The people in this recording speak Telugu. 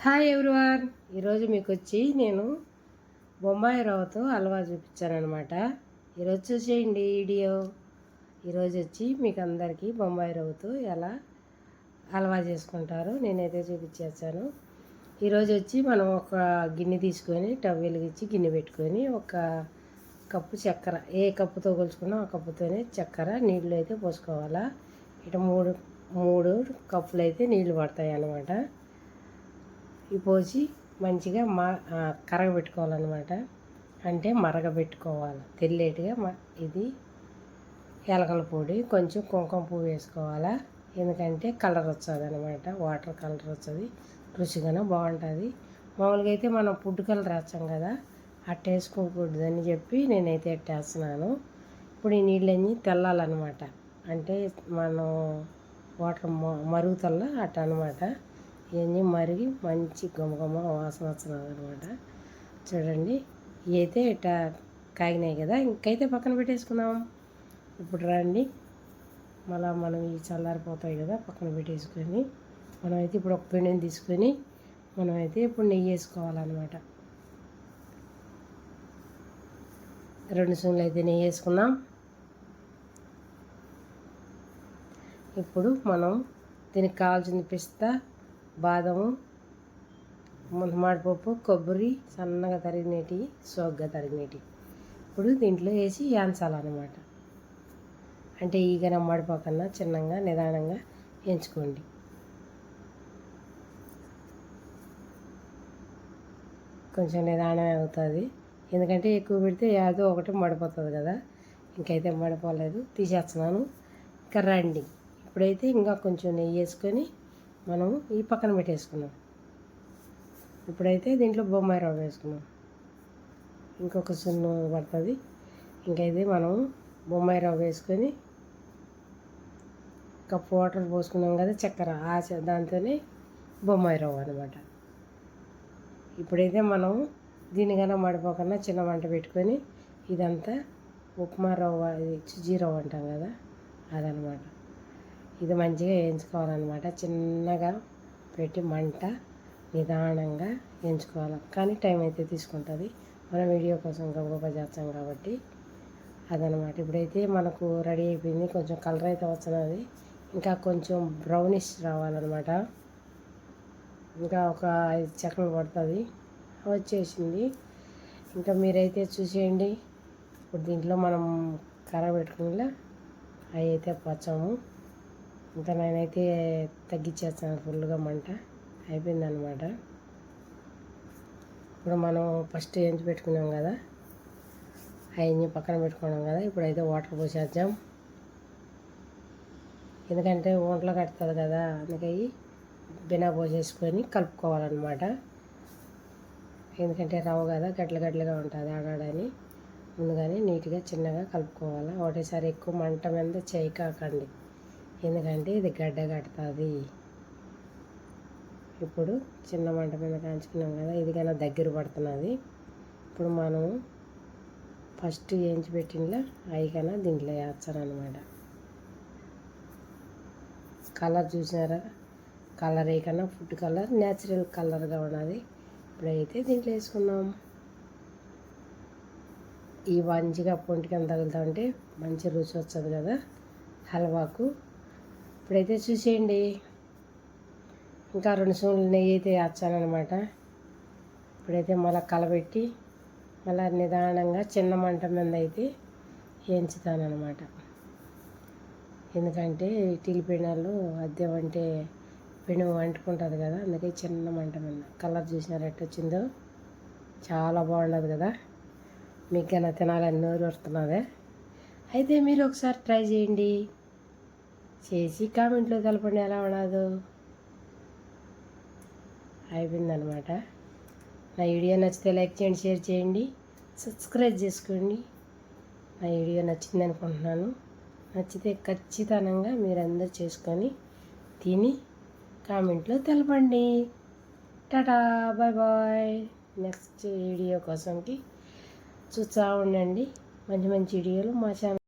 Hi everyone. ఈరోజు మీకు వచ్చి నేను బొంబాయి రవ్వతో హల్వా చూపించానమాట. ఈరోజు చూసేయండి వీడియో. ఈరోజు వచ్చి మీకు అందరికీ బొంబాయి రవ్వతో ఎలా హల్వా చేసుకుంటారో నేనైతే చూపించేస్తాను. ఈరోజు వచ్చి మనం ఒక గిన్నె తీసుకొని టవ్ వెలిగించి గిన్నె పెట్టుకొని ఒక కప్పు చక్కెర, ఏ కప్పుతో కొలుచుకున్నా ఆ కప్పుతోనే చక్కెర నీళ్ళు అయితే పోసుకోవాలా. ఇటు మూడు కప్పులు అయితే నీళ్ళు పడతాయి అన్నమాట. ఇవి పోసి మంచిగా కరగబెట్టుకోవాలన్నమాట. అంటే మరగబెట్టుకోవాలి తెల్లేటిగా. ఇది యాలకల పొడి, కొంచెం కుంకుమ పువ్వు వేసుకోవాలా. ఎందుకంటే కలర్ వస్తుంది అనమాట, వాటర్ కలర్ వస్తుంది, రుచిగానే బాగుంటుంది. మామూలుగా అయితే మనం ఫుడ్ కలర్ వేస్తాం కదా, అట్ట వేసుకోకూడదని చెప్పి నేనైతే ఎట్టేస్తున్నాను. ఇప్పుడు ఈ నీళ్ళన్నీ తెల్లాలన్నమాట. అంటే మనం వాటర్ మరుగుతల్లా అట్ట అనమాట. ఇవన్నీ మరిగి మంచి గుమగుమ వాసన వస్తున్నది అనమాట. చూడండి, ఇవి అయితే ఇట్లా కాగినాయి కదా, ఇంకైతే పక్కన పెట్టేసుకుందాం. ఇప్పుడు రండి, మళ్ళీ మనం ఇవి చల్లారిపోతాయి కదా, పక్కన పెట్టేసుకొని మనమైతే ఇప్పుడు ఒక పిండిని తీసుకొని మనమైతే ఇప్పుడు నెయ్యి వేసుకోవాలన్నమాట. 2 స్పూన్లు అయితే నెయ్యి వేసుకున్నాం. ఇప్పుడు మనం దీనికి కావాల్సిన పిస్తా, బాదము, మాడిపప్పు, కొబ్బరి సన్నగా తరిగినవి, సోగ్గా తరిగినవి ఇప్పుడు దీంట్లో వేసి వేయించాలన్నమాట. అంటే ఈగన మాడిపోకన్నా చిన్నగా నిదానంగా వేయించుకోండి. కొంచెం నిదానమే అవుతుంది, ఎందుకంటే ఎక్కువ పెడితే ఏదో ఒకటి మడిపోతుంది కదా. ఇంకైతే మడిపోలేదు, తీసేస్తున్నాను. ఇంకా రండి, ఇప్పుడైతే ఇంకా కొంచెం నెయ్యి వేసుకొని మనం ఈ పక్కన పెట్టేసుకున్నాం. ఇప్పుడైతే దీంట్లో బొంబాయి రవ్వ వేసుకున్నాం. ఇంకొక సున్ను పడుతుంది. ఇంకైతే మనం బొంబాయి రవ్వ వేసుకొని కప్పు వాటర్ పోసుకున్నాం కదా, చక్కెర దాంతోనే బొంబాయి రవ్వ అనమాట. ఇప్పుడైతే మనం దీనికన్నా మడిపోకన్నా చిన్న మంట పెట్టుకొని ఇదంతా ఉప్మా రవ్వ, ఇది సుజీ రవ్వ అంటాం కదా, అదనమాట. ఇది మంచిగా వేయించుకోవాలన్నమాట. చిన్నగా పెట్టి మంట నిదానంగా వేయించుకోవాలి, కానీ టైం అయితే తీసుకుంటుంది. మనం వీడియో కోసం గబగబా చేస్తాం కాబట్టి అదనమాట. ఇప్పుడైతే మనకు రెడీ అయిపోయింది. కొంచెం కలర్ అయితే వస్తున్నది, ఇంకా కొంచెం బ్రౌనిష్ రావాలన్నమాట. ఇంకా ఒక 5 సెకండ్లు పడుతుంది, వచ్చేసింది. ఇంకా మీరైతే చూసేయండి. ఇప్పుడు దీంట్లో మనం కరగబెట్టుకునేలా అవి అయితే పచ్చాము. ఇంకా నేనైతే తగ్గించేస్తాను, ఫుల్గా మంట అయిపోయిందనమాట. ఇప్పుడు మనం ఫస్ట్ వేయించి పెట్టుకున్నాం కదా, అవన్నీ పక్కన పెట్టుకున్నాం కదా, ఇప్పుడైతే వాటర్ పోసేద్దాం. ఎందుకంటే ఒంట్లో కడుతుంది కదా, అందుకని బినా పోసేసుకొని కలుపుకోవాలన్నమాట. ఎందుకంటే రవ్వ కదా, గడ్డలుగా ఉంటుంది ఆడాడని ముందుగానే నీట్గా చిన్నగా కలుపుకోవాలి. ఒకటేసారి ఎక్కువ మంట మీద చేయకాకండి, ఎందుకంటే ఇది గడ్డ కడుతుంది. ఇప్పుడు చిన్న మంట మీద కాంచుకున్నాం కదా, ఇది కన్నా దగ్గర పడుతున్నది. ఇప్పుడు మనం ఫస్ట్ వేయించి పెట్టినలా అవి కన్నా దీంట్లో వేస్తారనమాట. కలర్ చూసినారా, కలర్ ఏ కన్నా ఫుడ్ కలర్ న్యాచురల్ కలర్గా ఉన్నది. ఇప్పుడైతే దీంట్లో వేసుకున్నాం. ఈ మంచిగా పొంటికని తగులుతూ ఉంటే మంచి రుచి వస్తుంది కదా హల్వాకు. ఇప్పుడైతే చూసేయండి, ఇంకా 2 స్పూన్లు నెయ్యి అయితే వేస్తానమాట. ఇప్పుడైతే మళ్ళీ కలబెట్టి మళ్ళీ నిదానంగా చిన్న మంట మీద అయితే వేయించుతానమాట. ఎందుకంటే టీలు పెనాలు అద్దె అంటే పెను అంటుకుంటుంది కదా, అందుకే చిన్న మంట మీద. కలర్ చూసినారు ఎట్టు వచ్చిందో, చాలా బాగుండదు కదా. మీకు కన్నా తినాలని నోరు వస్తున్నదే. అయితే మీరు ఒకసారి ట్రై చేయండి, చేసి కామెంట్లో తెలపండి ఎలా ఉండదు. అయిపోయిందనమాట. నా వీడియో నచ్చితే లైక్ చేయండి, షేర్ చేయండి, సబ్స్క్రైబ్ చేసుకోండి. నా వీడియో నచ్చింది అనుకుంటున్నాను. నచ్చితే ఖచ్చితంగా మీరందరూ చేసుకొని తిని కామెంట్లో తెలపండి. Tata, bye bye. Next video కోసంకి చూస్తూ ఉండండి. మంచి మంచి వీడియోలు మా ఛానల్